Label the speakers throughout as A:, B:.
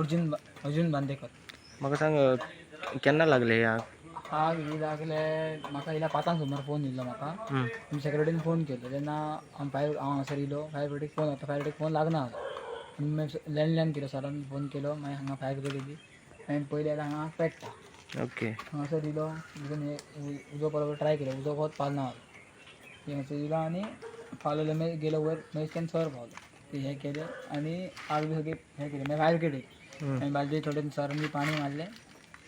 A: अर्जुन बांदेकर.
B: म्हाका सांग केन्ना लागले ह्या?
A: आग ही लागले म्हाका इला 5 सुमार फोन दिलो म्हाका.
B: हं.
A: मी सेक्रेटरीन फोन केलो तेन्ना हांव हांगासर येयलो. फायर ब्रिगेड फोन होता, फायर ब्रिगेड फोन लागना. लँडलायन केलो, सरान फोन केलो, मागीर हांगा फायर ब्रिगेड येयली. आनी पयलीं आयला हांगा पेट्टा.
B: ओके.
A: हांगासर येयलो, उजो पळोवपाक ट्राय केलो, उजो वत पावना. हांगासर येयलो आनी पावलेलो, मागीर गेलो वयर, मागीर सर पावलो. ते हें केलें आनी आग बी सगळी हें केलें. मागीर फायर ब्रिगेड येयली. आनी बालदी थोडे सरांनी पाणी मारलें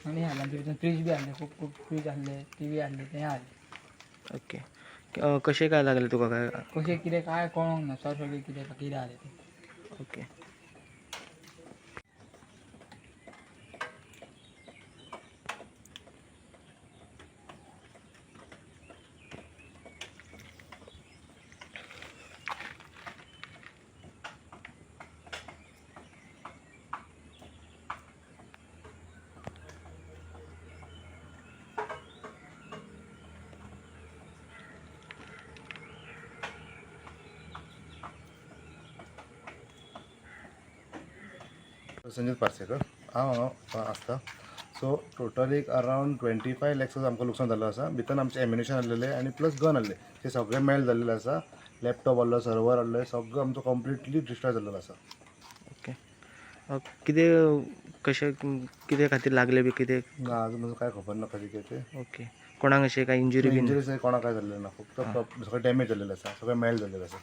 A: आनी हें हाडलें. भितर फ्रीज बी हाडलें, खूब फ्रीज हाडले, टीवी हाडले, तें हाडलें.
B: ओके. कशें काय लागले तुका काय?
A: कशें कितें काय कळोंक ना, सर सगळें कितें जालें तें.
B: ओके.
C: संजीत पार्सेकर हांव आसता. सो टोटल एक अरावंड 25 लॅक्स आमकां लुकसाण जाल्लो आसा. भितर आमचे एम्युनिशन आहलेले आनी प्लस गन आहले, ते सगळे मेल्ट जाल्लेले आसा. लॅपटॉप आहलो, सर्वर आहले, सगळो आमचो कंप्लिटली डिस्ट्रॉय जाल्लो आसा.
B: ओके. कितें कशें कितें खातीर लागले बी कितें?
C: ना अजून म्हजो काय खबर ना कशें कितें ते.
B: ओके. कोणाक अशें काय इंजुरी बीन?
C: इंजरीज कोणाक काय जाल्लें ना, फक्त सगळें डॅमेज जाल्लेलें आसा, सगळें मेल्ट जाल्लेलें आसा.